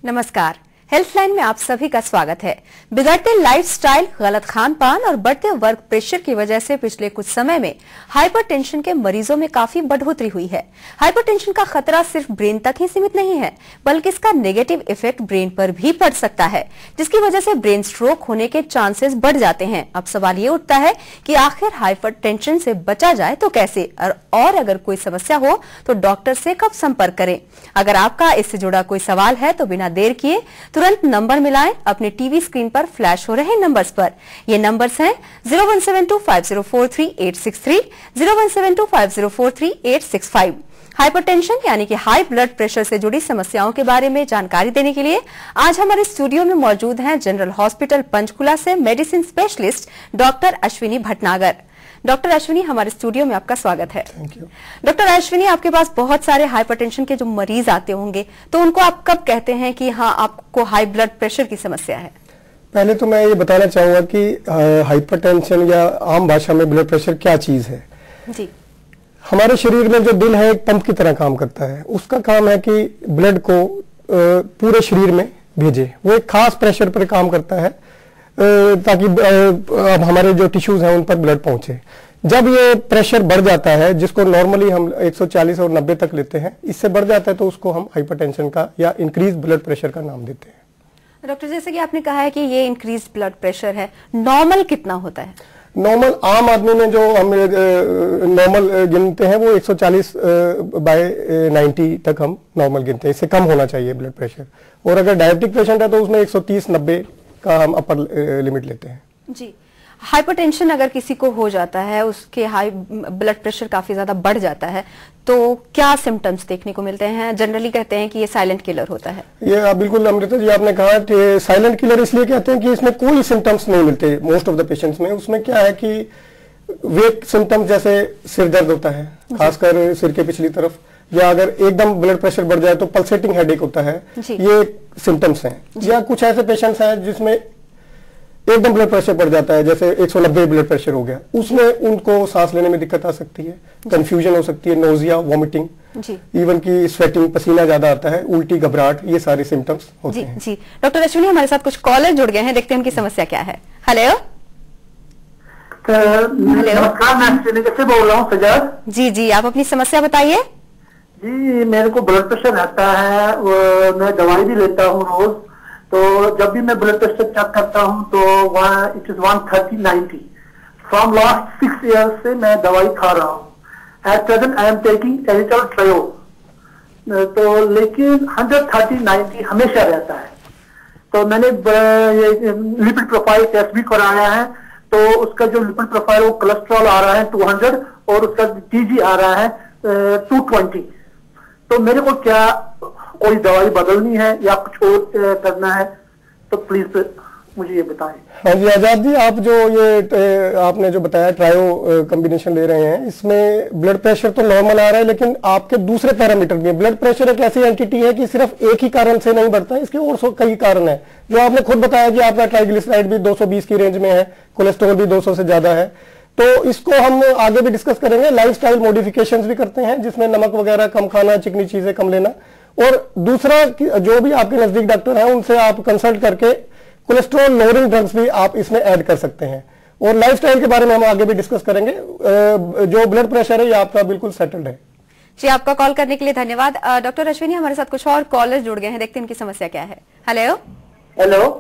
नमस्कार। हेल्थलाइन में आप सभी का स्वागत है। बिगड़ते लाइफस्टाइल, गलत खान पान और बढ़ते वर्क प्रेशर की वजह से पिछले कुछ समय में हाइपरटेंशन के मरीजों में काफी बढ़ोतरी हुई है। हाइपरटेंशन का खतरा सिर्फ ब्रेन तक ही सीमित नहीं है, बल्कि इसका नेगेटिव इफेक्ट ब्रेन पर भी पड़ सकता है, जिसकी वजह से ब्रेन स्ट्रोक होने के चांसेस बढ़ जाते हैं। अब सवाल ये उठता है कि आखिर हाइपरटेंशन से बचा जाए तो कैसे, और अगर कोई समस्या हो तो डॉक्टर से कब संपर्क करें। अगर आपका इससे जुड़ा कोई सवाल है तो बिना देर किए तुरंत नंबर मिलाएं अपने टीवी स्क्रीन पर फ्लैश हो रहे नंबर्स पर। ये नंबर्स हैं 01725043-863, 01725043-865। हाइपरटेंशन यानी कि हाई ब्लड प्रेशर से जुड़ी समस्याओं के बारे में जानकारी देने के लिए आज हमारे स्टूडियो में मौजूद हैं जनरल हॉस्पिटल पंचकुला से medicine specialist doctor Ashwini Bhatnagar. Doctor Ashwini, हमारे स्टूडियो में आपका स्वागत है। Thank you. डॉक्टर अश्विनी, आपके पास बहुत सारे हाइपरटेंशन के जो मरीज आते होंगे, तो उनको आप कब कहते हैं कि हाँ आपको हाई ब्लड प्रेशर की समस्या है? पहले तो मैं ये बताना चाहूंगा कि हाइपरटेंशन या आम भाषा में ब्लड प्रेशर क्या चीज है। जी। हमारे शरीर में जो दिल है एक पंप की तरह काम करता है। उसका काम है कि ब्लड को पूरे शरीर में भेजे। वो एक खास प्रेशर पर काम करता है ताकि हमारे जो टिश्यूज हैं उन पर ब्लड पहुंचे। जब ये प्रेशर बढ़ जाता है, जिसको नॉर्मली हम 140 और 90 तक लेते हैं, इससे बढ़ जाता है तो उसको हम हाइपरटेंशन का या इंक्रीज ब्लड प्रेशर का नाम देते हैं। डॉक्टर, जैसे कि आपने कहा है कि ये इंक्रीज ब्लड प्रेशर है, नॉर्मल कितना होता है? नॉर्मल आम आदमी में जो हम नॉर्मल गिनते हैं वो 140/90 तक हम नॉर्मल गिनते हैं। इससे कम होना चाहिए ब्लड प्रेशर। और अगर डायबिटिक पेशेंट है तो उसमें 130/90 का हम अपर लिमिट लेते हैं। जी। हाइपरटेंशन अगर किसी को हो जाता है, उसके हाई ब्लड प्रेशर काफी ज्यादा बढ़ जाता है, तो क्या सिम्टम्स देखने को मिलते हैं? जनरली कहते हैं कि ये साइलेंट किलर होता है। ये बिल्कुल अमृता जी आपने कहा कि साइलेंट किलर इसलिए कहते हैं कि इसमें कोई सिम्टम्स नहीं मिलते मोस्ट ऑफ द पेशेंट्स में। उसमें क्या है कि वेक सिम्टम्स जैसे सिर दर्द होता है, खासकर सिर के पिछली तरफ, या अगर एकदम ब्लड प्रेशर बढ़ जाए तो पल्सेटिंग हेडेक होता है। ये सिम्टम्स हैं। या कुछ ऐसे पेशेंट्स हैं जिसमें एकदम ब्लड प्रेशर बढ़ जाता है, जैसे 190 ब्लड प्रेशर हो गया, उसमें उनको सांस लेने में दिक्कत आ सकती है, कंफ्यूजन हो सकती है, नोजिया, वॉमिटिंग, इवन की स्वेटिंग, पसीना ज्यादा आता है, उल्टी, घबराहट, ये सारे सिम्टम्स होते हैं। जी। डॉक्टर अश्विनी, हमारे साथ कुछ कॉलर जुड़ गए हैं, देखते हैं उनकी समस्या क्या है। हेलो। नमस्कार, मैं अश्विनी से बोल रहा हूँ, सजाद। जी, आप अपनी समस्या बताइए। जी, मेरे को ब्लड प्रेशर रहता है, मैं दवाई भी लेता हूँ रोज। तो जब भी मैं ब्लड प्रेशर चेक करता हूँ तो it is 130/90। From last 6 years से मैं दवाई खा रहा हूँ। At present I am taking Eritel Trio, तो लेकिन 130/90 हमेशा रहता है। तो मैंने लिपिड प्रोफाइल टेस्ट भी कराया है, तो उसका जो लिपिड प्रोफाइल वो कोलेस्ट्रॉल आ रहा है 200 और उसका टीजी आ रहा है 220। तो मेरे को क्या कोई दवाई बदलनी है या कुछ और करना है, तो प्लीज मुझे ये बताएं। हाँ जी आजाद जी, आप जो ये आपने जो बताया ट्रायो कॉम्बिनेशन ले रहे हैं, इसमें ब्लड प्रेशर तो नॉर्मल आ रहा है, लेकिन आपके दूसरे पैरामीटर भी। ब्लड प्रेशर एक ऐसी एंटिटी है कि सिर्फ एक ही कारण से नहीं बढ़ता है, इसके और कई कारण है। जो आपने खुद बताया कि आपका ट्राइग्लिसराइड भी 220 की रेंज में है, कोलेस्ट्रॉल भी 200 से ज्यादा है। तो इसको हम आगे भी डिस्कस करेंगे। लाइफस्टाइल मॉडिफिकेशंस भी करते हैं, जिसमें नमक वगैरह कम खाना, चिकनी चीजें कम लेना, और दूसरा जो भी आपके नजदीक डॉक्टर हैं उनसे आप कंसल्ट करके कोलेस्ट्रॉल लोअरिंग ड्रग्स भी आप इसमें ऐड कर सकते हैं। और लाइफस्टाइल के बारे में हम आगे भी डिस्कस करेंगे। जो ब्लड प्रेशर है ये आपका बिल्कुल सेटल्ड है। जी, आपका कॉल करने के लिए धन्यवाद। डॉक्टर अश्विनी, हमारे साथ कुछ और कॉलर्स जुड़ गए हैं, देखते हैं उनकी समस्या क्या है। हेलो।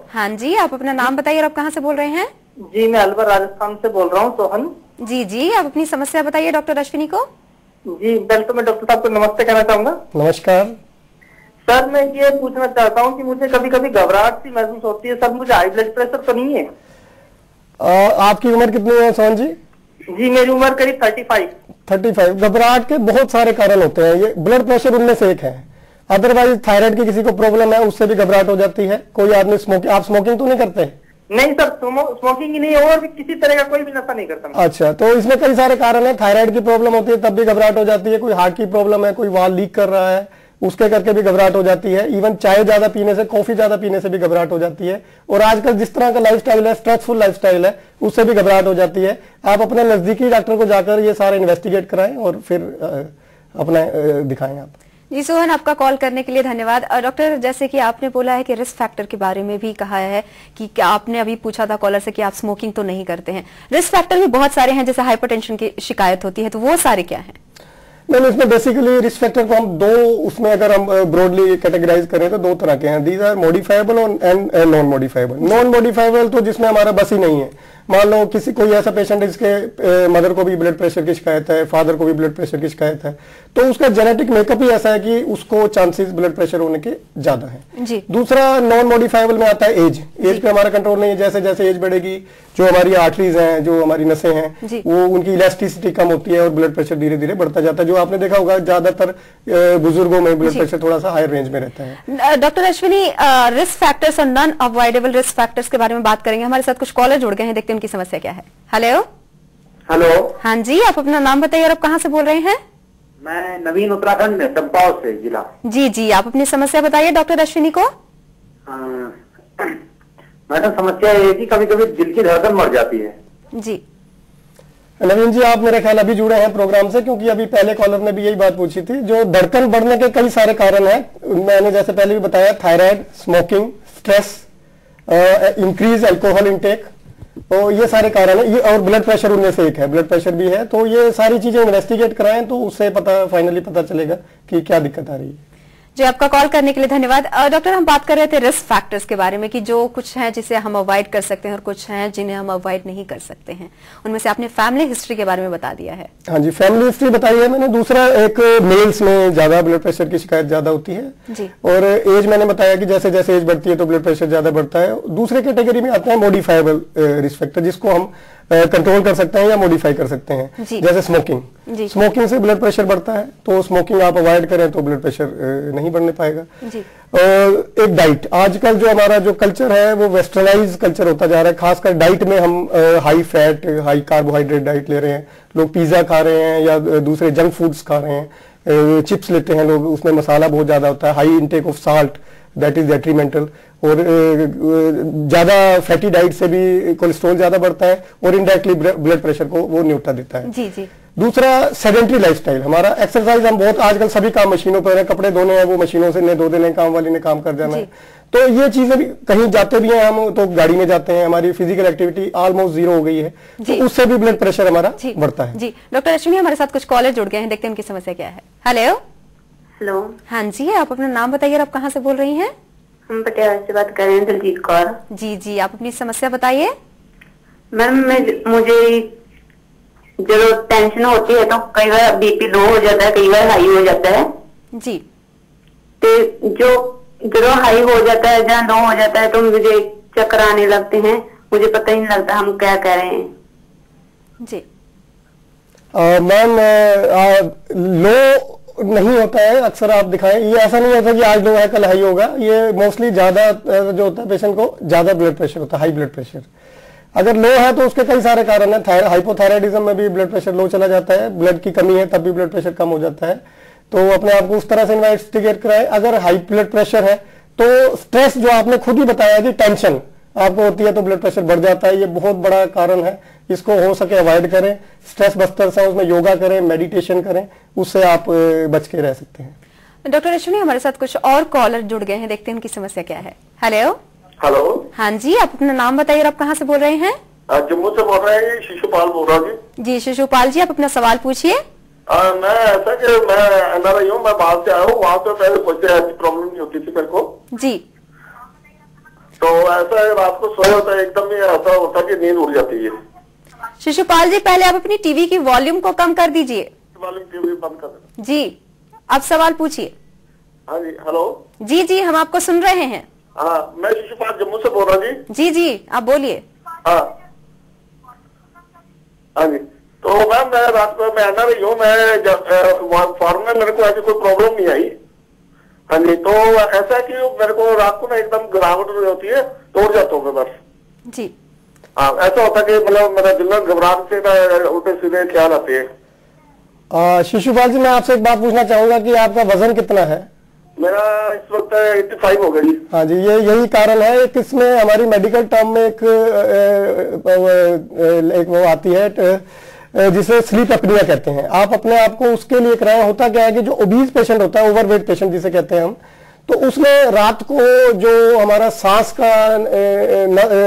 हाँ जी, आप अपना नाम बताइए और आप कहाँ से बोल रहे हैं? जी, मैं अलवर राजस्थान से बोल रहा हूँ, सोहन। जी, आप अपनी समस्या बताइए डॉक्टर अश्विनी को। जी, पहले तो मैं डॉक्टर साहब को नमस्ते कहना चाहूंगा। नमस्कार सर, मैं ये पूछना चाहता हूँ कि मुझे कभी कभी घबराहट सी महसूस होती है। सर, मुझे हाई ब्लड प्रेशर तो नहीं है? आपकी उम्र कितनी है सोहन जी? जी, मेरी उम्र करीब 35। घबराहट के बहुत सारे कारण होते हैं, ये ब्लड प्रेशर उनमें से एक है। अदरवाइज थायराइड की किसी को प्रॉब्लम है, उससे भी घबराहट हो जाती है। कोई आदमी आप स्मोकिंग तो नहीं करते? नहीं सर, स्मोकिंग ही नहीं, और भी किसी तरह का कोई भी नशा नहीं करता। अच्छा, तो इसमें कई सारे कारण है। थायराइड की प्रॉब्लम होती है तब भी घबराहट हो जाती है। कोई हार्ट की प्रॉब्लम है, कोई वाल लीक कर रहा है, उसके करके भी घबराहट हो जाती है। इवन चाय ज्यादा पीने से, कॉफी ज्यादा पीने से भी घबराहट हो जाती है। और आजकल जिस तरह का लाइफस्टाइल है, स्ट्रेसफुल लाइफस्टाइल है, उससे भी घबराहट हो जाती है। आप अपने नजदीकी डॉक्टर को जाकर ये सारे इन्वेस्टिगेट कराएं और फिर अपना दिखाएं आप। जी सोहन, आपका कॉल करने के लिए धन्यवाद। डॉक्टर, जैसे कि आपने बोला है कि रिस्क फैक्टर के बारे में भी कहा है कि क्या आपने अभी पूछा था कॉलर से कि आप स्मोकिंग तो नहीं करते हैं, रिस्क फैक्टर भी बहुत सारे हैं, जैसे हाइपरटेंशन की शिकायत होती है, तो वो सारे क्या हैं? नहीं, इसमें बेसिकली रिस्क फैक्टर को हम दो, उसमें अगर हम ब्रॉडली कैटेगराइज करें तो दो तरह के हैं, these are modifiable and non modifiable. Non modifiable तो जिसमें हमारा बस ही नहीं है। मान लो किसी कोई ऐसा पेशेंट है जिसके मदर को भी ब्लड प्रेशर की शिकायत है, फादर को भी ब्लड प्रेशर की शिकायत है, तो उसका जेनेटिक मेकअप ही ऐसा है कि उसको चांसेस ब्लड प्रेशर होने के ज्यादा है। दूसरा नॉन मॉडिफाइबल में आता है एज पे हमारा कंट्रोल नहीं है। जैसे जैसे एज बढ़ेगी, जो हमारी आर्टरीज हैं, जो हमारी नसें हैं, वो उनकी इलास्टिसिटी कम होती है और ब्लड प्रेशर धीरे धीरे बढ़ता जाता है। जो आपने देखा होगा ज्यादातर बुजुर्गों में ब्लड प्रेशर थोड़ा सा हाई रेंज में रहता है। डॉक्टर अश्विनी, रिस्क फैक्टर्स और नॉन अवॉइडेबल रिस्क फैक्टर्स के बारे में बात करेंगे। हमारे साथ कुछ कॉलर जुड़ गए हैं, देखते हैं उनकी समस्या क्या है। हेलो। हेलो। हाँ जी, आप अपना नाम बताइए और आप कहाँ से बोल रहे हैं? मैं नवीन, उत्तराखंड चंपावत से जिला। जी जी, आप अपनी समस्या बताइए डॉक्टर अश्विनी को। मैडम, समस्या ये है कि कभी कभी दिल की धड़कन मर जाती है। जी नवीन जी, आप मेरे ख्याल अभी जुड़े हैं प्रोग्राम से, क्योंकि अभी पहले कॉलर ने भी यही बात पूछी थी। जो धड़कन बढ़ने के कई सारे कारण हैं, मैंने जैसे पहले भी बताया, thyroid, smoking, stress, increase alcohol intake, तो ये सारे कारण है। ये और ब्लड प्रेशर उनमें से एक है, ब्लड प्रेशर भी है। तो ये सारी चीजें इन्वेस्टिगेट कराएं तो उससे फाइनली पता चलेगा कि क्या दिक्कत आ रही है। जी, आपका कॉल करने के लिए धन्यवाद। डॉक्टर, हम बात कर रहे थे रिस्क फैक्टर्स के बारे में कि जो कुछ है जिसे हम अवॉइड कर सकते हैं और कुछ हैं जिन्हें हम अवॉइड नहीं कर सकते हैं। उनमें से आपने फैमिली हिस्ट्री के बारे में बता दिया है। हाँ जी, फैमिली हिस्ट्री बताई है मैंने। दूसरा, एक मेल्स में ज्यादा ब्लड प्रेशर की शिकायत ज्यादा होती है जी। और एज मैंने बताया कि जैसे जैसे एज बढ़ती है तो ब्लड प्रेशर ज्यादा बढ़ता है। दूसरे कैटेगरी में आते हैं मॉडिफाइबल रिस्क फैक्टर, जिसको हम कंट्रोल कर सकते हैं या मॉडिफाई कर सकते हैं। जैसे स्मोकिंग, स्मोकिंग से ब्लड प्रेशर बढ़ता है, तो स्मोकिंग आप अवॉइड करें तो ब्लड प्रेशर नहीं बढ़ने पाएगा। एक डाइट, आजकल जो हमारा जो कल्चर है वो वेस्टर्नाइज कल्चर होता जा रहा है। खासकर डाइट में हम high fat, high carbohydrate diet ले रहे हैं। लोग पिज्जा खा रहे हैं या दूसरे जंक फूड्स खा रहे हैं, चिप्स लेते हैं लोग, उसमें मसाला बहुत ज्यादा होता है, high intake of salt, that is detrimental. और ज्यादा फैटी डाइट से भी कोलेस्ट्रॉल ज्यादा बढ़ता है और इनडायरेक्टली ब्लड प्रेशर को वो न्यूट्रा देता है। जी जी। दूसरा, सेडेंटरी लाइफस्टाइल, हमारा एक्सरसाइज हम बहुत, आजकल सभी काम मशीनों पर है, कपड़े धोने हैं वो मशीनों से नहीं धो देने, काम वाली ने काम कर जाना है। तो ये चीजें भी, कहीं जाते भी हैं हम तो गाड़ी में जाते हैं, हमारी फिजिकल एक्टिविटी ऑलमोस्ट जीरो हो गई है, तो उससे भी ब्लड प्रेशर हमारा बढ़ता है। जी डॉक्टर अश्विनी, हमारे साथ कुछ कॉलर जुड़ गए हैं, देखते हैं उनकी समस्या क्या है। हेलो। हेलो। हाँ जी, आप अपना नाम बताइए और आप कहाँ से बोल रही हैं? हम पटियाला से बात कर रहे हैं, दिलजीत कौर। जी जी, आप अपनी समस्या बताइए। मैम, मुझे जब टेंशन होती है तो कई बार बीपी लो हो जाता है, कई बार हाई हो जाता है। जी। तो जो हाई हो जाता है या लो हो जाता है तो मुझे चक्कर आने लगते हैं, मुझे पता ही नहीं लगता हम क्या कह रहे हैं। जी मैम, लो नहीं होता है, अक्सर आप दिखाएं, ये ऐसा नहीं होता कि आज लो है कल हाई होगा। ये मोस्टली ज्यादा जो होता है पेशेंट को ज्यादा ब्लड प्रेशर होता है, हाई ब्लड प्रेशर। अगर लो है तो उसके कई सारे कारण है। हाइपोथायराइडिज्म में भी ब्लड प्रेशर लो चला जाता है, ब्लड की कमी है तब भी ब्लड प्रेशर कम हो जाता है। तो अपने आप को उस तरह से इन्वेस्टिगेट कराएं। अगर हाई ब्लड प्रेशर है तो स्ट्रेस, जो आपने खुद ही बताया कि टेंशन आपको होती है तो ब्लड प्रेशर बढ़ जाता है, ये बहुत बड़ा कारण है। इसको हो सके अवॉइड करें। स्ट्रेस बस्टर्स है, उसमें योगा करें, मेडिटेशन करें, उससे आप बच के रह सकते हैं। डॉक्टर अश्विनी, हमारे साथ कुछ और कॉलर जुड़ गए हैं, देखते हैं उनकी समस्या क्या है। हेलो। हेलो। हाँ जी, आप अपना नाम बताइए और आप कहाँ से बोल रहे हैं? जम्मू से बोल रहे हैं, शिशुपाल बोल रहा हूँ जी शिशुपाल जी, आप अपना सवाल पूछिए। मैं ऐसा कि मैं एनआरआई हूँ, मैं बाहर से आया हूँ। वहाँ पे पहले कोई ऐसी प्रॉब्लम नहीं होती थी मेरे को जी। तो ऐसा है, रात को सोया होता है एकदम ही ऐसा होता है कि नींद उड़ जाती है। शिशुपाल जी, पहले आप अपनी टीवी की वॉल्यूम को कम कर दीजिए। वॉल्यूम टीवी बंद कर देना जी। अब सवाल पूछिए। हाँ जी। हेलो। जी जी, हम आपको सुन रहे हैं। हाँ, मैं शिशुपाल जम्मू से बोल रहा जी। जी जी, आप बोलिए। हाँ हाँ जी। तो मैम, मैं रात को मैं एनआरआई हूँ, मैं फॉर्म में मेरे को ऐसी कोई प्रॉब्लम नहीं आई। हाँ जी। तो ऐसा है कि मेरे को रात को ना एकदम गिरावट होती है, तोड़ जाता हूँ मैं बस जी। हाँ, ऐसा होता है कि मतलब मेरा दिल में घबराहट से उल्टे सीधे ख्याल आते हैं। शिशुपाल जी, मैं आपसे एक बात पूछना चाहूंगा कि आपका वजन कितना है? मेरा इस वक्त 85 हो गई। हाँ जी, ये यही कारण है। एक इसमें हमारी मेडिकल टर्म में एक वो आती है जिसे स्लीप एपनिया कहते हैं, आप अपने आप को उसके लिए कराएं। होता क्या है कि जो ओबीज पेशेंट होता है, ओवरवेट पेशेंट जिसे कहते हैं हम, तो उसमें रात को जो हमारा सांस का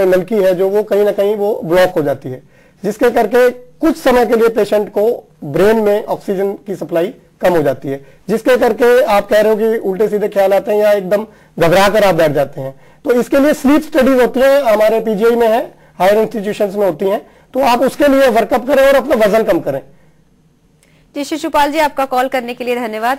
नलकी है जो वो कहीं ना कहीं वो ब्लॉक हो जाती है, जिसके करके कुछ समय के लिए पेशेंट को ब्रेन में ऑक्सीजन की सप्लाई कम हो जाती है, जिसके करके आप कह रहे हो कि उल्टे सीधे ख्याल आते हैं या एकदम घबरा कर आप बैठ जाते हैं। तो इसके लिए स्लीप स्टडीज होती हैं, हमारे पीजीआई में है, हायर इंस्टीट्यूशंस में होती हैं, तो आप उसके लिए वर्कअप करें और अपना वजन कम करें। जी शिशुपाल जी, आपका कॉल करने के लिए धन्यवाद।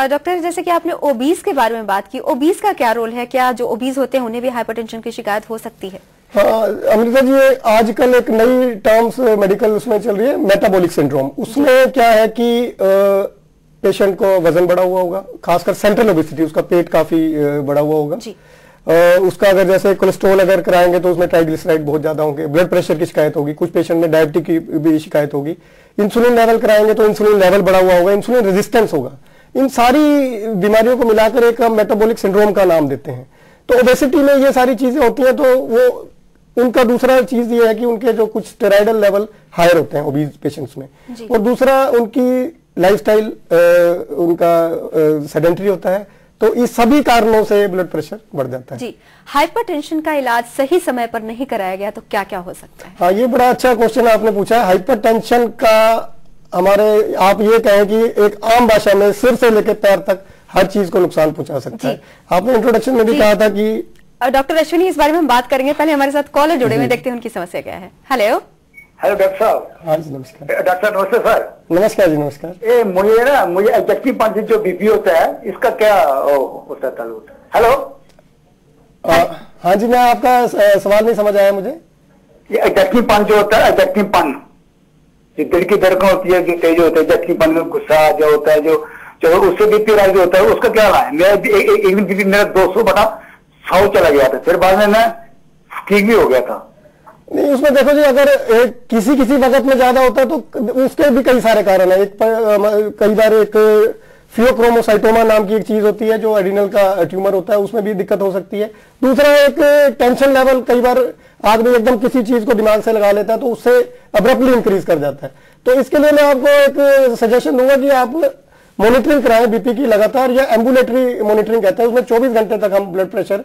डॉक्टर, जैसे कि आपने ओबीज के बारे में बात की, ओबीज का क्या रोल है? क्या जो ओबीज होते हैं उन्हें भी हाइपरटेंशन की शिकायत हो सकती है? हाँ अमृता जी, आजकल एक नई टर्म्स मेडिकल उसमें चल रही है, मेटाबॉलिक सिंड्रोम। उसमें क्या है कि पेशेंट को वजन बढ़ा हुआ होगा, खासकर सेंट्रल ओबेसिटी, उसका पेट काफी बढ़ा हुआ होगा जी। उसका अगर जैसे कोलेस्ट्रॉल अगर कराएंगे तो उसमें ट्राइग्लिसराइड बहुत ज्यादा होंगे, ब्लड प्रेशर की शिकायत होगी, कुछ पेशेंट में डायबिटीज की भी शिकायत होगी, इंसुलिन लेवल कराएंगे तो इंसुलिन लेवल बढ़ा हुआ होगा, इंसुलिन रेजिस्टेंस होगा। इन सारी बीमारियों को मिलाकर एक मेटाबॉलिक सिंड्रोम का नाम देते हैं। तो ओबेसिटी में ये सारी चीजें होती हैं, तो वो उनका दूसरा चीज ये है कि उनके जो कुछ स्टेरॉइडल लेवल हायर होते हैं ओबीज पेशेंट्स में, और दूसरा उनकी लाइफस्टाइल उनका सेडेंटरी होता है। तो इस सभी कारणों से ब्लड प्रेशर बढ़ जाता है जी। हाइपरटेंशन का इलाज सही समय पर नहीं कराया गया तो क्या क्या हो सकता है? हाँ, ये बड़ा अच्छा क्वेश्चन आपने पूछा है। हाइपरटेंशन का हमारे, आप ये कहें कि एक आम भाषा में सिर से लेकर पैर तक हर चीज को नुकसान पहुंचा सकता है। आपने इंट्रोडक्शन में भी कहा था कि डॉक्टर अश्विनी इस बारे में हम बात करेंगे, पहले हमारे साथ कॉलर जुड़े हुए, देखते हैं उनकी समस्या क्या है। हेलो हेलो डॉक्टर साहब। हाँ जी नमस्कार। डॉक्टर नमस्ते सर। नमस्कार जी नमस्कार। मुझे एडजस्टिव पंच जो बीपी होता है इसका क्या होता है? हेलो। हाँ जी, मैं आपका सवाल नहीं समझ आया मुझे। ये एडजस्टिव पंच जो होता है, एडजस्टिव पन, दिल की धड़कन होती है कि तेज होता है, एडजस्टिव पन में गुस्सा जो होता है, जो उससे बीपी राइज होता है, उसका क्या है? मेरा एक दिन बीपी मेरा 200/100 चला गया था, फिर बाद में मैं ठीक भी हो गया था। नहीं, उसमें देखो जी, अगर किसी वक्त में ज्यादा होता है तो उसके भी कई सारे कारण है। कई बार एक फियोक्रोमोसाइटोमा नाम की एक चीज होती है जो एडिनल का ट्यूमर होता है, उसमें भी दिक्कत हो सकती है। दूसरा एक टेंशन लेवल, कई बार आदमी एकदम किसी चीज को दिमाग से लगा लेता है तो उससे अब्रप्टली इंक्रीज कर जाता है। तो इसके लिए मैं आपको एक सजेशन दूंगा कि आप मॉनिटरिंग कराएं बीपी की लगातार, या एम्बुलेटरी मॉनिटरिंग कहते हैं, उसमें 24 घंटे तक हम ब्लड प्रेशर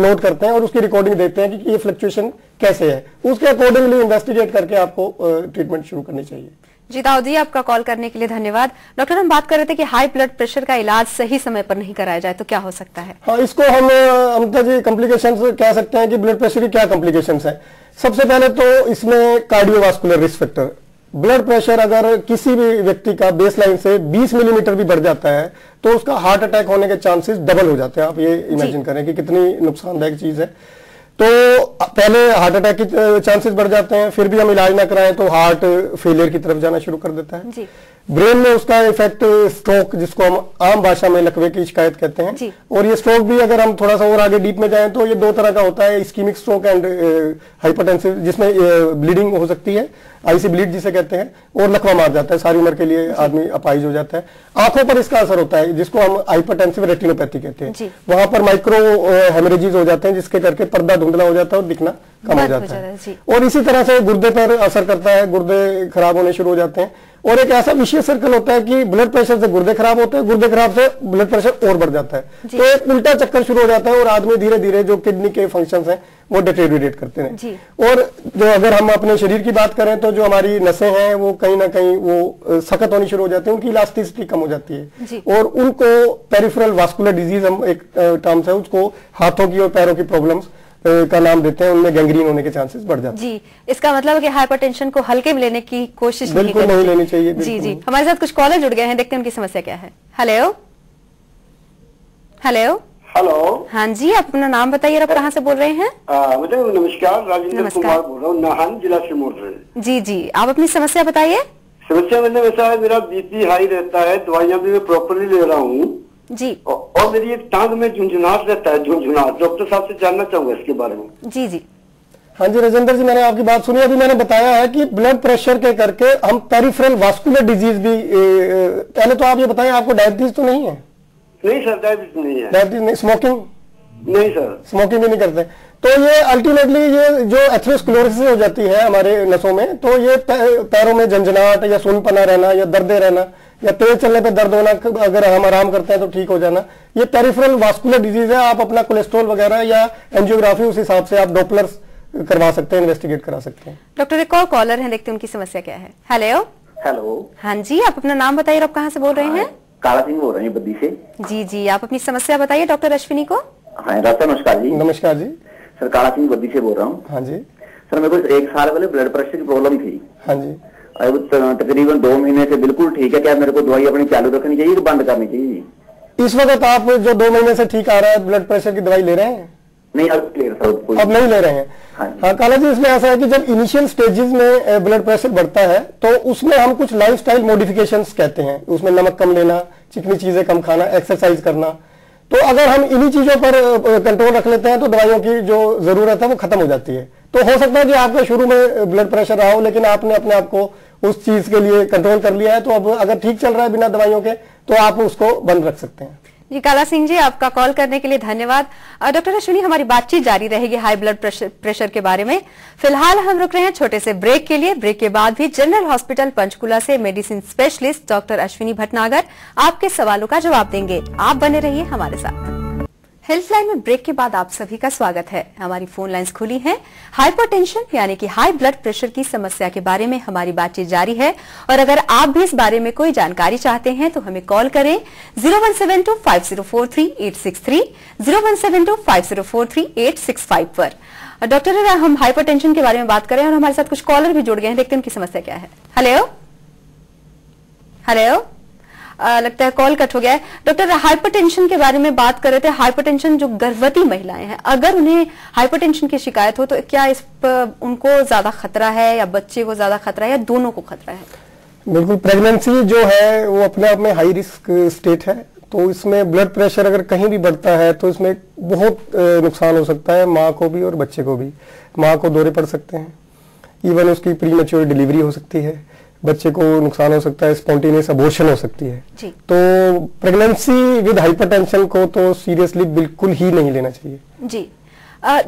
नोट करते हैं और उसकी रिकॉर्डिंग देते हैं कि ये फ्लक्चुएशन कैसे है, उसके अकॉर्डिंगली इन्वेस्टिगेट करके आपको ट्रीटमेंट शुरू करनी चाहिए। जी दाऊद जी, आपका कॉल करने के लिए धन्यवाद। डॉक्टर, हम बात कर रहे थे कि हाई ब्लड प्रेशर का इलाज सही समय पर नहीं कराया जाए तो क्या हो सकता है? हाँ, इसको हम अमृता जी कॉम्प्लिकेशंस कह सकते हैं कि ब्लड प्रेशर की क्या कॉम्प्लिकेशंस है। सबसे पहले तो इसमें cardiovascular risk factor, blood pressure अगर किसी भी व्यक्ति का बेसलाइन से 20 मिलीमीटर भी बढ़ जाता है तो उसका हार्ट अटैक होने के चांसेस डबल हो जाते हैं। आप ये इमेजिन करें कि कितनी नुकसानदायक चीज है। तो पहले हार्ट अटैक के चांसेस बढ़ जाते हैं, फिर भी हम इलाज ना कराएं तो हार्ट फेलियर की तरफ जाना शुरू कर देता है जी। ब्रेन में उसका इफेक्ट स्ट्रोक, जिसको हम आम भाषा में लकवे की शिकायत कहते हैं जी। और ये स्ट्रोक भी अगर हम थोड़ा सा और आगे डीप में जाएं तो ये दो तरह का होता है, इस्कीमिक स्ट्रोक एंड हाइपरटेंसिव, जिसमें ब्लीडिंग हो सकती है, आईसी ब्लीड जिसे कहते हैं, और लकवा मार जाता है, सारी उम्र के लिए आदमी अपाहिज हो जाता है। आंखों पर इसका असर होता है जिसको हम हाइपरटेंसिव रेटिनोपैथी कहते हैं, वहां पर माइक्रो हेमरेजेस हो जाते हैं जिसके करके पर्दा धुंधला हो जाता है और दिखना कम हो जाता है। और इसी तरह से गुर्दे पर असर करता है, गुर्दे खराब होने शुरू हो जाते हैं। और एक ऐसा विशेष सर्कल होता है कि ब्लड प्रेशर से गुर्दे खराब होते हैं, गुर्दे खराब से ब्लड प्रेशर और बढ़ जाता है। तो एक उल्टा चक्कर शुरू हो जाता है और आदमी धीरे धीरे जो किडनी के फंक्शंस हैं वो डिटेरियोरेट करते हैं। और जो अगर हम अपने शरीर की बात करें तो जो हमारी नसें हैं वो कहीं ना कहीं वो सख्त होनी शुरू हो जाती है, उनकी इलास्टिसिटी कम हो जाती है और उनको पेरिफेरल वास्कुलर डिजीज हम एक टर्म्स है, उसको हाथों की और पैरों की प्रॉब्लम्स का नाम देते हैं, उनमें गैंग्रीन होने के चांसेस बढ़ जाते हैं। जी, इसका मतलब है कि हाइपरटेंशन को हल्के में लेने की कोशिश बिल्कुल नहीं लेनी चाहिए। जी जी, हमारे साथ कुछ कॉलर जुड़ गए हैं, देखते हैं उनकी समस्या क्या है। Hello hello hello. हाँ जी, आप अपना नाम बताइए, आप कहाँ से बोल रहे हैं? नमस्कार, राजेंद्र कुमार बोल रहा हूँ, नाहन जिला सिरमौर। जी जी, आप अपनी समस्या बताइए। समस्या मैंने वैसा है, मेरा बीपी हाई रहता है, दवाइयाँ भी मैं प्रॉपरली ले रहा हूँ जी, और मेरी एक टांग में झुंझुनाहट रहता है, झुंझुनाहट। डॉक्टर साहब से जानना चाहूंगा इसके बारे में। जी जी। हाँ जी राजेंद्र जी, मैंने आपकी बात सुनी। अभी मैंने बताया है कि ब्लड प्रेशर के करके हम पेरिफेरल वास्कुलर डिजीज भी, पहले तो आप ये बताएं आपको डायबिटीज तो नहीं है? नहीं सर, डायबिटीज नहीं है। डायबिटीज नहीं, स्मोकिंग नहीं सर, स्मोकिंग भी नहीं करते। तो ये अल्टीमेटली ये जो एथेरोस्क्लेरोसिस हो जाती है हमारे नसों में, तो ये पैरों में झंझनाहट या सुनपना रहना या दर्दे रहना या तेज चलने पे दर्द होना, अगर हम आराम करते हैं तो ठीक हो जाना, ये पेरिफेरल वास्कुलर डिजीज है। आप अपना कोलेस्ट्रॉल वगैरह या एंजियोग्राफी उस हिसाब से आप डॉपलर करवा सकते हैं, इन्वेस्टिगेट करा सकते हैं। डॉक्टर एक और कॉलर है, देखते हैं उनकी समस्या क्या है। हेलो। हेलो। हाँ जी, आप अपना नाम बताइए, आप कहाँ से बोल रहे हैं? काला सिंह बोल रहे हैं बद्दी से। जी जी, आप अपनी समस्या बताइए डॉक्टर अश्विनी को। हाँ डॉक्टर नमस्कार जी। नमस्कार जी। सर काला सिंह बद्दी से बोल रहा हूँ। हाँ जी सर, मेरे को 1 साल पहले ब्लड प्रेशर की प्रॉब्लम थी। हाँ जी। अब तकरीबन 2 महीने से बिल्कुल ठीक है। क्या मेरे को दवाई अपनी चालू रखनी चाहिए कि बंद करनी चाहिए? इस वक्त आप जो 2 महीने से ठीक आ रहा है ब्लड प्रेशर की दवाई ले रहे हैं? नहीं, अब ले रहा हूं। अब नहीं ले रहे हैं? हाँ काला जी, इसमें ऐसा है कि जब इनिशियल स्टेजेस में ब्लड प्रेशर बढ़ता है तो उसमें हम कुछ लाइफस्टाइल मॉडिफिकेशंस कहते हैं। उसमें नमक कम लेना, चिकनी चीजें कम खाना, एक्सरसाइज करना। तो अगर हम इन्हीं चीजों पर कंट्रोल रख लेते हैं तो दवाइयों की जो जरूरत है वो खत्म हो जाती है। तो हो सकता है कि आपका शुरू में ब्लड प्रेशर रहा हो, लेकिन आपने अपने आप को उस चीज के लिए कंट्रोल कर लिया है, तो अब अगर ठीक चल रहा है बिना दवाइयों के तो आप उसको बंद रख सकते हैं। जी काला सिंह जी, आपका कॉल करने के लिए धन्यवाद। डॉक्टर अश्विनी, हमारी बातचीत जारी रहेगी हाई ब्लड प्रेशर के बारे में। फिलहाल हम रुक रहे हैं छोटे से ब्रेक के लिए। ब्रेक के बाद भी जनरल हॉस्पिटल पंचकुला से medicine specialist doctor Ashwini Bhatnagar आपके सवालों का जवाब देंगे। आप बने रहिए हमारे साथ। हेल्पलाइन में ब्रेक के बाद आप सभी का स्वागत है। हमारी फोन लाइंस खुली हैं। हाइपरटेंशन यानी कि हाई ब्लड प्रेशर की समस्या के बारे में हमारी बातचीत जारी है, और अगर आप भी इस बारे में कोई जानकारी चाहते हैं तो हमें कॉल करें 01725043-863, 01725043-865 पर। डॉक्टर, हम हाइपरटेंशन के बारे में बात करें और हमारे साथ कुछ कॉलर भी जुड़ गए हैं, देखते हैं उनकी समस्या क्या है। हेलो हेलो, लगता है कॉल कट हो गया है। डॉक्टर, हाइपरटेंशन के बारे में बात कर रहे थे। हाइपरटेंशन जो गर्भवती महिलाएं हैं, अगर उन्हें हाइपरटेंशन की शिकायत हो तो क्या इस पर उनको ज्यादा खतरा है या बच्चे को ज्यादा खतरा है या दोनों को खतरा है? बिल्कुल, प्रेगनेंसी जो है वो अपने आप में हाई रिस्क स्टेट है। तो इसमें ब्लड प्रेशर अगर कहीं भी बढ़ता है तो इसमें बहुत नुकसान हो सकता है, माँ को भी और बच्चे को भी। माँ को दौरे पड़ सकते हैं, इवन उसकी प्रीमेच्योर डिलीवरी हो सकती है, बच्चे को नुकसान हो सकता है, स्पॉन्टेनियस अबॉर्शन हो सकती है। जी। तो प्रेगनेंसी विद हाइपरटेंशन को तो सीरियसली बिल्कुल ही नहीं लेना चाहिए। जी।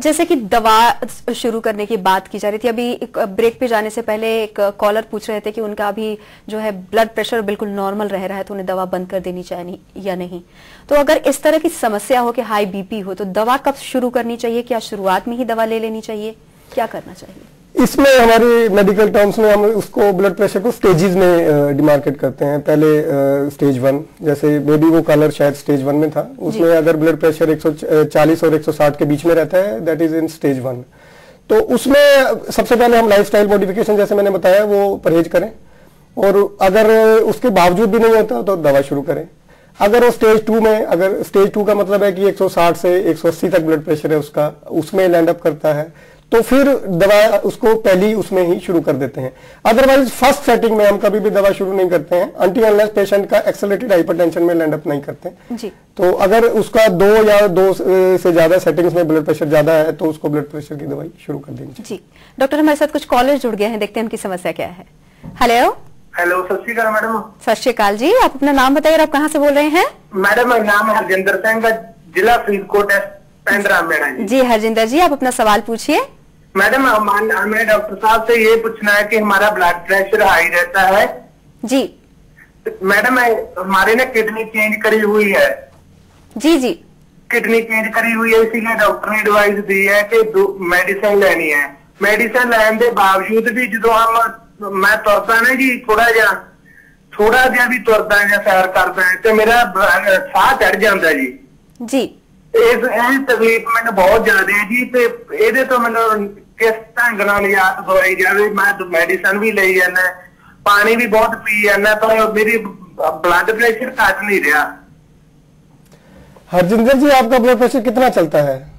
जैसे कि दवा शुरू करने की बात की जा रही थी, अभी एक ब्रेक पे जाने से पहले एक कॉलर पूछ रहे थे कि उनका अभी जो है ब्लड प्रेशर बिल्कुल नॉर्मल रह रहा है तो उन्हें दवा बंद कर देनी चाहिए या नहीं। तो अगर इस तरह की समस्या हो कि हाई बीपी हो तो दवा कब शुरू करनी चाहिए? क्या शुरुआत में ही दवा ले लेनी चाहिए? क्या करना चाहिए? इसमें हमारी मेडिकल टर्म्स में हम उसको ब्लड प्रेशर को स्टेजेस में डिमार्केट करते हैं। पहले स्टेज 1, जैसे बेबी वो कॉलर शायद स्टेज 1 में था, उसमें अगर ब्लड प्रेशर 140 और 160 के बीच में रहता है, दैट इज इन स्टेज 1। तो उसमें सबसे पहले हम लाइफस्टाइल मॉडिफिकेशन जैसे मैंने बताया वो परहेज करें, और अगर उसके बावजूद भी नहीं होता तो दवा शुरू करें। अगर वो स्टेज 2 में, अगर स्टेज 2 का मतलब है कि 160 से 180 तक ब्लड प्रेशर है उसका, उसमें लैंड अप करता है, तो फिर दवा उसको पहली उसमें ही शुरू कर देते हैं। अदरवाइज फर्स्ट सेटिंग में हम कभी भी दवा शुरू नहीं करते हैं अनटिल अनलेस पेशेंट का एक्सेलरेटेड हाइपरटेंशन में लैंड अप नहीं करते। जी। तो अगर उसका 2 या 2 से ज्यादा सेटिंग्स में ब्लड प्रेशर ज्यादा है तो उसको ब्लड प्रेशर की दवाई शुरू कर देनी चाहिए। जी। डॉक्टर, हमारे साथ कुछ कॉलर जुड़ गए हैं, देखते हैं उनकी समस्या क्या है। हेलो हेलो, सत श्री अकाल मैडम। सत श्री अकाल जी, आप अपना नाम बताइए और आप कहाँ से बोल रहे हैं? मैडम मेरा नाम है हरजिंदर सिंह, जिला फरीदकोट है, जी हरजिंदर जी, आप अपना सवाल पूछिए। मैडम हमें डॉक्टर साहब से ये पूछना है कि हमारा ब्लड प्रेशर हाई रहता है। जी मैडम, हमारे ने किडनी चेंज करी हुई है। जी जी। किडनी चेंज करी हुई है, इसीलिए डॉक्टर ने एडवाइस दी है कि मेडिसिन लेनी है। मेडिसिन लेने के बावजूद भी जो मैं तुरदा ना जी, थोड़ा जिहा भी तुरदा या सैर करदा है तो मेरा साह चढ़ जाता जी। जी। इस तकलीफ मैंने बहुत ज्यादा है जी, तो तो मैंने किस ढंग नाल याद दवाई जाए। मैं मेडिसिन भी ले जाना, पानी भी बहुत पी जाना, पर मेरी ब्लड प्रेशर घट नहीं रहा। हरजिंदर जी, आपका ब्लड प्रेशर कितना चलता है?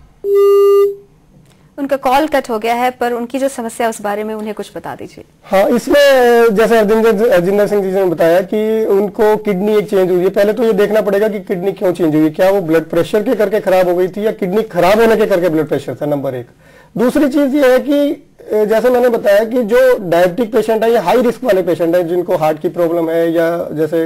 उनका कॉल कट हो गया है, पर उनकी जो समस्या उस बारे में उन्हें कुछ बता दीजिए। हाँ, इसमें जैसे हरजिंदर सिंह जी ने बताया कि उनको किडनी एक चेंज हुई है। पहले तो ये देखना पड़ेगा कि किडनी क्यों चेंज हुई है, क्या वो ब्लड प्रेशर के करके खराब हो गई थी या किडनी खराब होने के करके ब्लड प्रेशर था, नंबर 1। दूसरी चीज ये है कि जैसे मैंने बताया कि जो डायबिटिक पेशेंट है या हाई रिस्क वाले पेशेंट है जिनको हार्ट की प्रॉब्लम है, या जैसे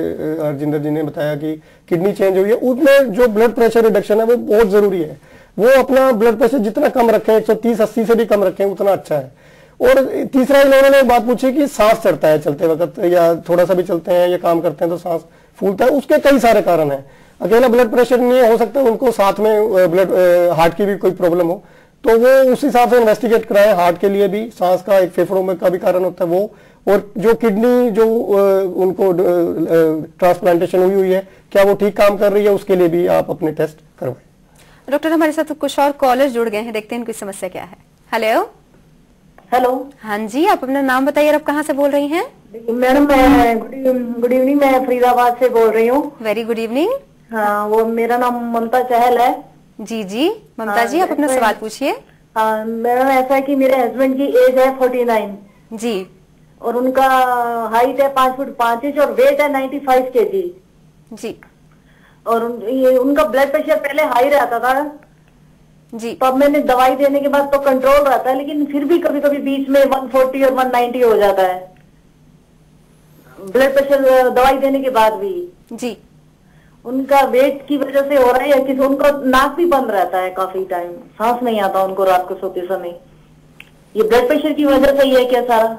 हरजिंदर जी ने बताया कि किडनी चेंज हुई है, उसमें जो ब्लड प्रेशर रिडक्शन है वो बहुत जरूरी है। वो अपना ब्लड प्रेशर जितना कम रखें, 130-80 से भी कम रखें, उतना अच्छा है। और तीसरा इन्होंने एक बात पूछी कि सांस चढ़ता है चलते वक्त, या थोड़ा सा भी चलते हैं या काम करते हैं तो सांस फूलता है। उसके कई सारे कारण हैं, अकेला ब्लड प्रेशर नहीं हो सकता, उनको साथ में ब्लड हार्ट की भी कोई प्रॉब्लम हो तो वो उस हिसाब से इन्वेस्टिगेट कराएं। हार्ट के लिए भी सांस का एक फेफड़ों में का भी कारण होता है वो, और जो किडनी जो उनको ट्रांसप्लांटेशन हुई है क्या वो ठीक काम कर रही है, उसके लिए भी आप अपने टेस्ट करवाएं। डॉक्टर हमारे साथ कुछ और कॉलर्स जुड़ गए हैं, देखते हैं इनकी समस्या क्या है। हेलो। हेलो। हाँ जी, आप अपना नाम बताइए और आप कहाँ से बोल रही हैं? मैडम मैं गुड इवनिंग, मैं फरीदाबाद से बोल रही हूँ। Very good evening. हाँ, वो मेरा नाम ममता चहल है। जी जी ममता जी, आप अपना सवाल पूछिए। हाँ मैडम, ऐसा है कि मेरे हस्बैंड की एज है 49 जी, और उनका हाइट है 5 फुट 5 इंच और वेट है 95 kg जी और उनका ब्लड प्रेशर पहले हाई रहता था जी। तो अब मैंने दवाई देने के बाद तो कंट्रोल रहता है, लेकिन फिर भी कभी कभी बीच में 140 और 190 हो जाता है ब्लड प्रेशर दवाई देने के बाद भी। जी, उनका वेट की वजह से हो रहा है या किसी उनका नाक भी बंद रहता है काफी टाइम, सांस नहीं आता उनको रात को सोते समय। ये ब्लड प्रेशर की वजह से ही है क्या सारा?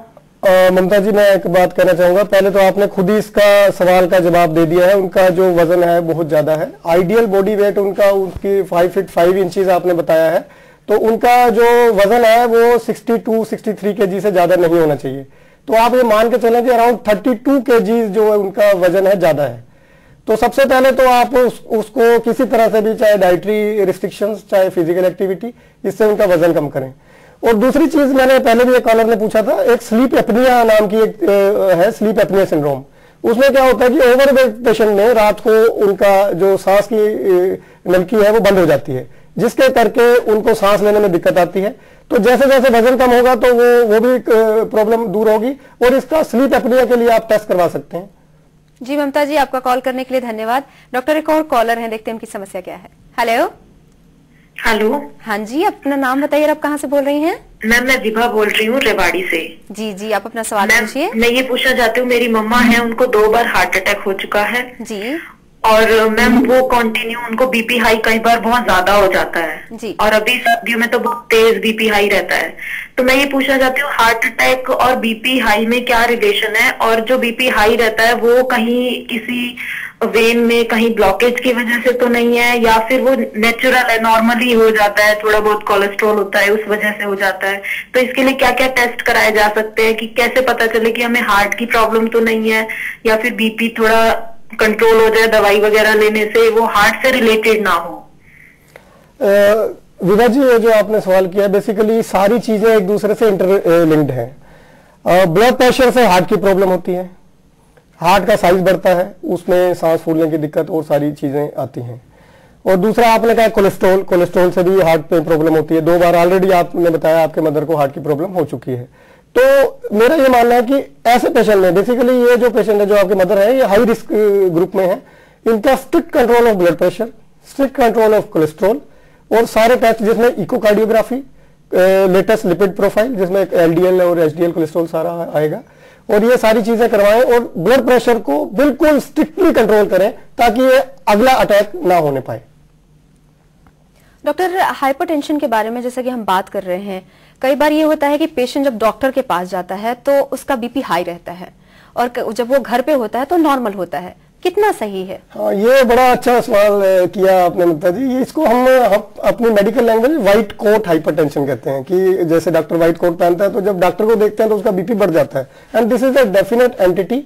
ममता जी, मैं एक बात कहना चाहूंगा। पहले तो आपने खुद ही इसका सवाल का जवाब दे दिया है। उनका जो वजन है बहुत ज्यादा है। आइडियल बॉडी वेट उनका उनकी 5 फीट 5 इंचेस आपने बताया है, तो उनका जो वजन है वो 62-63 kg से ज्यादा नहीं होना चाहिए। तो आप ये मान के चलें कि अराउंड 32 kg जो है उनका वजन है ज्यादा है। तो सबसे पहले तो आप उसको किसी तरह से भी, चाहे डाइटरी रिस्ट्रिक्शंस चाहे फिजिकल एक्टिविटी, इससे उनका वजन कम करें। और दूसरी चीज, मैंने पहले भी एक कॉलर ने पूछा था, एक स्लीप एपनिया नाम की एक है, स्लीप एपनिया सिंड्रोम। उसमें क्या होता है कि ओवरवेट पेशेंट में रात को उनका जो सांस की नलकी है वो बंद हो जाती है, जिसके करके उनको सांस लेने में दिक्कत आती है। तो जैसे जैसे वजन कम होगा तो वो भी प्रॉब्लम दूर होगी, और इसका स्लीप एपनिया के लिए आप टेस्ट करवा सकते हैं। जी ममता जी, आपका कॉल करने के लिए धन्यवाद। डॉक्टर, एक और कॉलर है, देखते हैं उनकी समस्या क्या है। हेलो। हेलो। हाँ जी, अपना नाम बताइए और आप कहाँ से बोल रही हैं? मैम मैं विभा बोल रही हूँ रेवाड़ी से। जी जी, आप अपना सवाल पूछिए। मैं ये पूछना चाहती हूँ, मेरी मम्मा है, उनको 2 बार हार्ट अटैक हो चुका है जी, और मैम वो कंटिन्यू, उनको बीपी हाई कई बार बहुत ज्यादा हो जाता है जी, और अभी सर्दियों में तो बहुत तेज बीपी हाई रहता है। तो मैं ये पूछना चाहती हूँ, हार्ट अटैक और बीपी हाई में क्या रिलेशन है, और जो बीपी हाई रहता है वो कहीं किसी वेन में कहीं ब्लॉकेज की वजह से तो नहीं है, या फिर वो नेचुरल है, नॉर्मली हो जाता है, थोड़ा बहुत कोलेस्ट्रॉल होता है उस वजह से हो जाता है? तो इसके लिए क्या क्या टेस्ट कराए जा सकते हैं कि कैसे पता चले कि हमें हार्ट की प्रॉब्लम तो नहीं है, या फिर बीपी थोड़ा कंट्रोल हो जाए दवाई वगैरह लेने से, वो हार्ट से रिलेटेड ना हो? विभा जी, ये जो आपने सवाल किया, बेसिकली सारी चीजें एक दूसरे से इंटरलिंक्ड हैं। ब्लड प्रेशर से हार्ट की प्रॉब्लम होती है, हार्ट का साइज बढ़ता है, उसमें सांस फूलने की दिक्कत और सारी चीजें आती हैं। और दूसरा आपने कहा कोलेस्ट्रॉल से भी हार्ट में प्रॉब्लम होती है। 2 बार ऑलरेडी आपने बताया आपके मदर को हार्ट की प्रॉब्लम हो चुकी है। तो मेरा ये मानना है कि ऐसे पेशेंट में, बेसिकली ये जो पेशेंट है जो आपके मदर है, ये हाई रिस्क ग्रुप में है। इनका strict control of blood pressure, strict control of cholesterol, और सारे टेस्ट जिसमें इकोकार्डियोग्राफी, लेटेस्ट लिपिड प्रोफाइल जिसमें एलडीएल और एचडीएल कोलेस्ट्रॉल सारा आएगा, और ये सारी चीजें करवाएं और ब्लड प्रेशर को बिल्कुल स्ट्रिक्टली कंट्रोल करें ताकि ये अगला अटैक ना होने पाए। डॉक्टर, हाइपरटेंशन के बारे में जैसा कि हम बात कर रहे हैं, कई बार ये होता है कि पेशेंट जब डॉक्टर के पास जाता है तो उसका बीपी हाई रहता है, और जब वो घर पे होता है तो नॉर्मल होता है। कितना सही है? हाँ, ये बड़ा अच्छा सवाल किया आपने ममता जी। इसको हम अपनी medical language white coat hypertension कहते हैं, कि जैसे डॉक्टर व्हाइट कोट पहनता है तो जब डॉक्टर को देखते हैं तो उसका बीपी बढ़ जाता है, and this is a definite entity.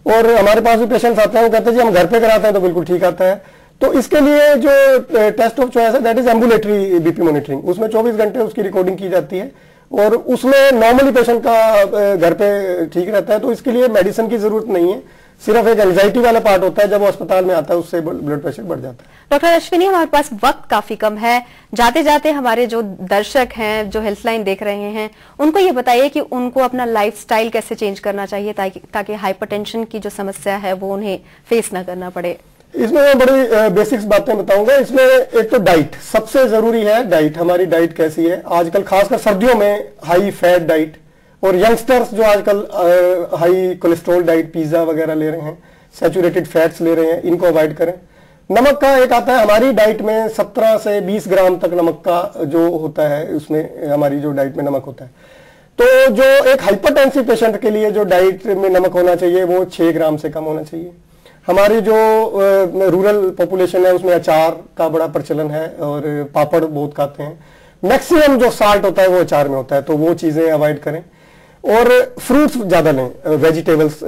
और हमारे पास भी पेशेंट्स आते हैं, वो कहते हैं जी हम घर पे कराते हैं तो बिल्कुल ठीक आता है। तो इसके लिए जो टेस्ट ऑफ चॉइस है that is ambulatory BP monitoring. उसमें 24 घंटे उसकी रिकॉर्डिंग की जाती है, और उसमें नॉर्मली पेशेंट का घर पे ठीक रहता है। तो इसके लिए मेडिसिन की जरूरत नहीं है, सिर्फ एक एंजाइटी वाला पार्ट होता है जब वो अस्पताल में आता है, उससे ब्लड प्रेशर बढ़ जाता है। डॉक्टर अश्विनी, हमारे पास वक्त काफी कम है, जाते जाते हमारे जो दर्शक हैं, जो हेल्पलाइन देख रहे हैं, उनको ये बताइए कि उनको अपना लाइफस्टाइल कैसे चेंज करना चाहिए ताकि हाइपरटेंशन की जो समस्या है वो उन्हें फेस ना करना पड़े। इसमें मैं बड़ी बेसिक्स बातें बताऊंगा। इसमें एक तो डाइट सबसे जरूरी है। डाइट, हमारी डाइट कैसी है आजकल, खासकर सर्दियों में हाई फैट डाइट, और यंगस्टर्स जो आजकल हाई कोलेस्ट्रॉल डाइट, पिज्जा वगैरह ले रहे हैं, सैचुरेटेड फैट्स ले रहे हैं, इनको अवॉइड करें। नमक का एक आता है, हमारी डाइट में 17 से 20 ग्राम तक नमक का जो होता है, उसमें हमारी जो डाइट में नमक होता है। तो जो एक हाइपरटेंसिव पेशेंट के लिए जो डाइट में नमक होना चाहिए वो 6 ग्राम से कम होना चाहिए। हमारी जो रूरल पॉपुलेशन है उसमें अचार का बड़ा प्रचलन है और पापड़ बहुत खाते हैं। मैक्सिमम जो साल्ट होता है वो अचार में होता है, तो वो चीजें अवॉइड करें। और फ्रूट्स ज्यादा लें, वेजिटेबल्स,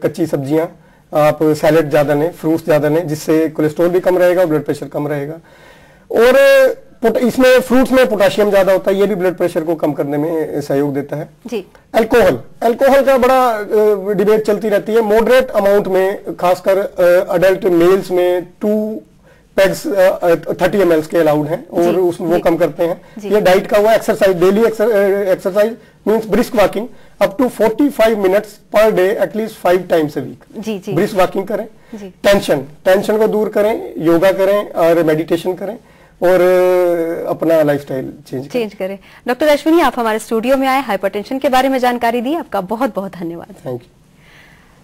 कच्ची सब्जियां, आप सैलेड ज्यादा लें, फ्रूट्स ज्यादा लें, जिससे कोलेस्ट्रॉल भी कम रहेगा, ब्लड प्रेशर कम रहेगा। और इसमें फ्रूट्स में पोटेशियम ज्यादा होता है, ये भी ब्लड प्रेशर को कम करने में सहयोग देता है जी। अल्कोहल का बड़ा डिबेट चलती रहती है। मॉडरेट अमाउंट में, खासकर अडल्ट मेल्स में 2 पैग्स 30 ml के अलाउड हैं और उसमें वो कम करते हैं। ये डाइट का हुआ। Exercise, daily exercise means brisk walking up to 45 minutes per day, at least 5 times a week brisk walking करें। टेंशन को दूर करें, योगा करें और मेडिटेशन करें और अपना लाइफस्टाइल चेंज करें। डॉक्टर अश्विनी, आप हमारे स्टूडियो में आए, हाइपरटेंशन के बारे में जानकारी दी, आपका बहुत बहुत धन्यवाद। Thank you.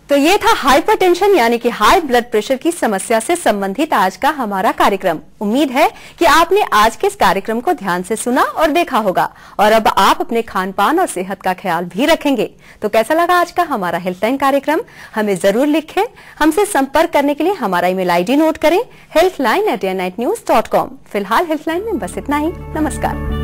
तो ये था हाइपरटेंशन यानी कि हाई ब्लड प्रेशर की समस्या से संबंधित आज का हमारा कार्यक्रम। उम्मीद है कि आपने आज के इस कार्यक्रम को ध्यान से सुना और देखा होगा और अब आप अपने खान पान और सेहत का ख्याल भी रखेंगे। तो कैसा लगा आज का हमारा हेल्थलाइन कार्यक्रम, हमें जरूर लिखें। हमसे संपर्क करने के लिए हमारा ईमेल आईडी नोट करें, healthline@nightnews.com। फिलहाल हेल्थलाइन में बस इतना ही। नमस्कार।